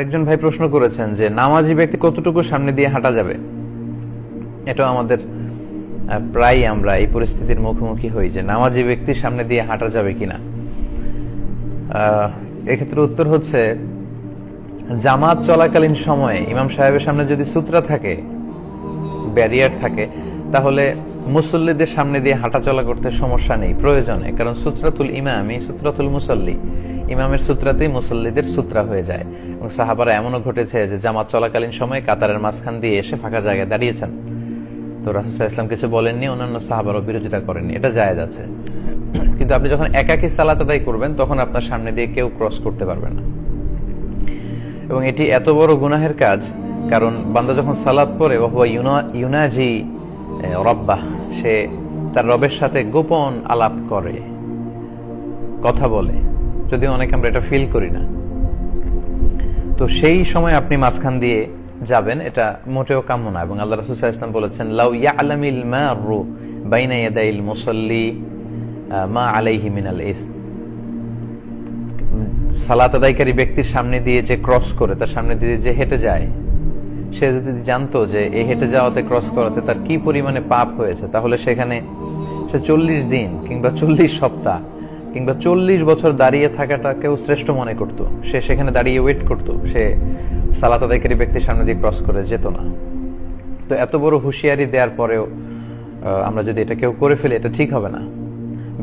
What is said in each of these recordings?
একজন ভাই প্রশ্ন করেছেন যে নামাজি ব্যক্তি কতটুকু সামনে দিয়ে হাঁটা যাবে। এটা আমাদের প্রায় আমরা এই পরিস্থিতির মুখোমুখি হই যে নামাজি ব্যক্তির সামনে দিয়ে হাঁটা যাবে কিনা। এক্ষেত্রে উত্তর হচ্ছে, জামাত চলাকালীন সময়ে ইমাম সাহেবের সামনে যদি সূত্রা থাকে, ব্যারিয়ার থাকে, তাহলে মুসল্লিদের সামনে দিয়ে হাঁটা চলা করতে সমস্যা নেই প্রয়োজনে, কারণ সূত্রাতুল ইমামি সূত্রাতুল মুসল্লি, ইমামের সূত্রাতেই মুসল্লিদের সূত্রা হয়ে যায়। এবং সাহাবারা এমনও ঘটেছে যে জামাত চলাকালীন সময়ে কাতারের মাঝখান দিয়ে এসে ফাঁকা জায়গায় দাঁড়িয়েছেন, তো রাসূল সাল্লাল্লাহু আলাইহি ওয়াসাল্লাম কিছু বলেননি, অন্যান্য সাহাবারও বিরোধিতা করেননি, এটা জায়েজ আছে। কিন্তু আপনি যখন একাকী সালাত আদায় করবেন তখন আপনার সামনে দিয়ে কেউ ক্রস করতে পারবে না, এবং এটি এত বড় গুনাহের কাজ, কারণ বান্দা যখন সালাত পড়ে ইউনাজি রব্বাহ, সে তার রবের সাথে গোপন আলাপ করে, কথা বলে, যদিও অনেকে আমরা এটা ফিল করি না। তো সেই সময় আপনি মাঝখান দিয়ে যাবেন, এটা মোটেও কাম্য না। এবং আল্লাহ রাসূল সাল্লাল্লাহু আলাইহি ওয়াসাল্লাম বলেছেন, লাউ ইয়ালামিল মারু বাইনা ইয়াদাইল মুসাল্লি মা আলাইহি মিনাল ইসম। সালাত আদায়কারী ব্যক্তির সামনে দিয়ে যে ক্রস করে, তার সামনে দিয়ে যে হেঁটে যায়, সে যদি জানতো যে এই হেঁটে যাওয়াতে, ক্রস করাতে তার কি পরিমাণে পাপ হয়েছে, তাহলে সেখানে সে 40 দিন কিংবা 40 সপ্তাহ কিংবা 40 বছর দাঁড়িয়ে থাকাটাকেও শ্রেষ্ঠ মনে করত। সে সেখানে দাঁড়িয়ে ওয়েট করত, সে সালাত আদায়কারী ব্যক্তির সামনে দিয়ে ক্রস করে যেত না। তো এত বড় হুঁশিয়ারি দেওয়ার পরেও আমরা যদি এটা কেউ করে ফেলি, এটা ঠিক হবে না।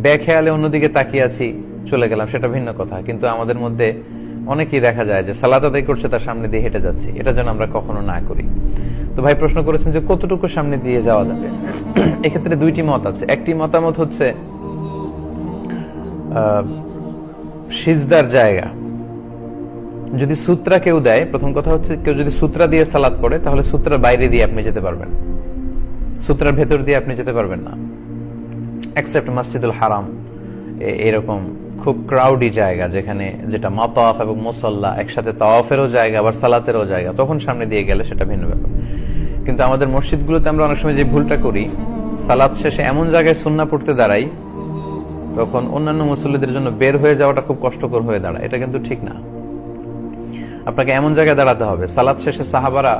বেখেয়ালে অন্যদিকে তাকিয়ে আছি, চলে গেলাম, সেটা ভিন্ন কথা। কিন্তু আমাদের মধ্যে অনেকেই দেখা যায় যে সালাত আদায় করছে, তার সামনে দিয়ে হেঁটে যাচ্ছি, এটা যেন আমরা কখনো না করি। তো ভাই প্রশ্ন করেছেন যে কতটুকু সামনে দিয়ে যাওয়া যাবে। এক্ষেত্রে দুইটি মত আছে। একটি মতামত হচ্ছে সিজদার জায়গা যদি সূত্রা কেউ দেয়, প্রথম কথা হচ্ছে কেউ যদি সূত্রা দিয়ে সালাত পড়ে, তাহলে সূত্রার বাইরে দিয়ে আপনি যেতে পারবেন, সূত্রার ভেতর দিয়ে আপনি যেতে পারবেন না, এক্সেপ্ট মসজিদুল হারাম, এরকম খুব ক্রাউডি জায়গা, যেখানে যেটা মাতাফ এবং মুসাল্লা একসাথে, তাওয়াফেরও জায়গা আবার সালাতেরও জায়গা, তখন সামনে দিয়ে গেলে সেটা ভিন্ন ব্যাপার। কিন্তু আমাদের মসজিদগুলোতে আমরা অনেক সময় যে ভুলটা করি, সালাত শেষে এমন জায়গায় সুন্নাহ পড়তে দাঁড়াই, তখন অন্যান্য মুসল্লিদের জন্য বের হয়ে যাওয়াটা খুব কষ্টকর হয়ে দাঁড়ায়। এটা কিন্তু ঠিক না। আপনাকে এমন জায়গায় দাঁড়াতে হবে, সালাত শেষে সাহাবারা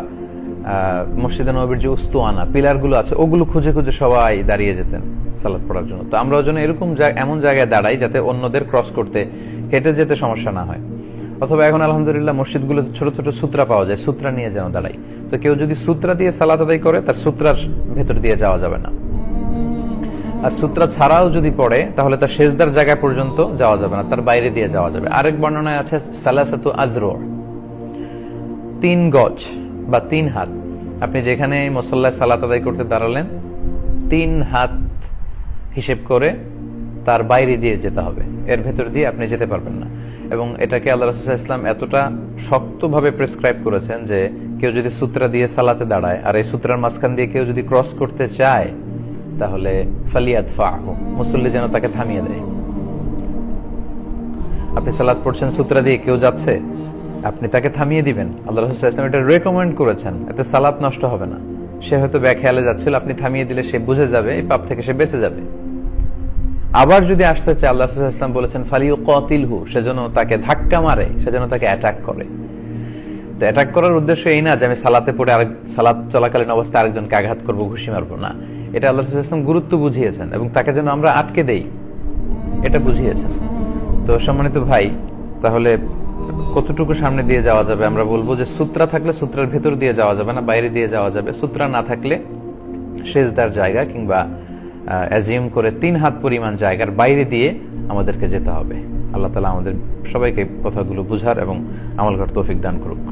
মসজিদে নববীর যে উস্তুয়ানা পিলার গুলো আছে, ওগুলো খুঁজে খুঁজে সবাই দাঁড়িয়ে যেতেন সালাত পড়ার জন্য। তো আমরা ওই জন্য এরকম এমন জায়গায় দাঁড়াই যাতে অন্যদের ক্রস করতে, হেঁটে যেতে সমস্যা না হয়। অথবা এখন আলহামদুলিল্লাহ মসজিদগুলো ছোট ছোট সূত্রা পাওয়া যায়, সূত্রা নিয়ে যেন দাঁড়াই। তো কেউ যদি সূত্রা দিয়ে সালাত আদায় করে, তার সূত্রার ভেতর দিয়ে যাওয়া যাবে না। আর সূত্রা ছাড়াও যদি পড়ে, তাহলে তার সেজদার জায়গা পর্যন্ত যাওয়া যাবে না, তার বাইরে দিয়ে যাওয়া যাবে। আরেক বর্ণনায় আছে সালাসাতু আযরু, 3 গজ বা 3 হাত। আপনি যেখানে মুসাল্লায় সালাত আদায় করতে দাঁড়ালেন, 3 হাত হিসেব করে তার বাইরে দিয়ে যেতে হবে, এর ভেতর দিয়ে আপনি যেতে পারবেন না। এবং এটাকে আল্লাহ রাসূল সাল্লাল্লাহু আলাইহি ওয়াসাল্লাম এতটা শক্তভাবে প্রেসক্রাইব করেছেন যে কেউ যদি সূত্রা দিয়ে সালাতে দাঁড়ায়, আর এই সূত্রার মাঝখান দিয়ে কেউ যদি ক্রস করতে চায়, তাহলে ফালিয়াদফাহু, মুসল্লি যেন তাকে থামিয়ে দেয়। আপনি সালাত পড়ছেন, সূত্রা দিয়ে কেউ যাচ্ছে, আপনি তাকে থামিয়ে দিবেন। আল্লাহ রাসূল সাল্লাল্লাহু আলাইহি ওয়াসাল্লাম এটা রেকমেন্ড করেছেন, এতে সালাত নষ্ট হবে না। সে হয়তো বেখেয়ালে যাচ্ছিল, আপনি থামিয়ে দিলে সে বুঝে যাবে, এই পাপ থেকে সে বেঁচে যাবে। আবার যদি আসতে চায়, আল্লাহ রাসূল সাল্লাল্লাহু আলাইহি ওয়াসাল্লাম বলেছেন ফালিয়ুকাতিলহু, সেজন্য তাকে ধাক্কা মারে, সেজন্য তাকে অ্যাটাক করে। তো অ্যাটাক করার উদ্দেশ্য এই না যে আমি সালাতে পড়ে সালাত চলাকালীন অবস্থায় আরেকজনকে আঘাত করবো, ঘুষি মারবো না। এটা আল্লাহ রাসূল সাল্লাল্লাহু আলাইহি ওয়াসাল্লাম গুরুত্ব বুঝিয়েছেন, এবং তাকে যেন আমরা আটকে দেই, এটা বুঝিয়েছেন। তো সম্মানিত ভাই, তাহলে কতটুকু সামনে দিয়ে যাওয়া যাবে? আমরা বলবো যে সূত্রা থাকলে সূত্রার ভেতর দিয়ে যাওয়া যাবে না, বাইরে দিয়ে যাওয়া যাবে। সূত্রা না থাকলে সেজদার জায়গা কিংবা অ্যাজিউম করে 3 হাত পরিমাণ জায়গার বাইরে দিয়ে আমাদেরকে যেতে হবে। আল্লাহ তাআলা আমাদের সবাইকে কথাগুলো বুঝার এবং আমল করার তৌফিক দান করুক।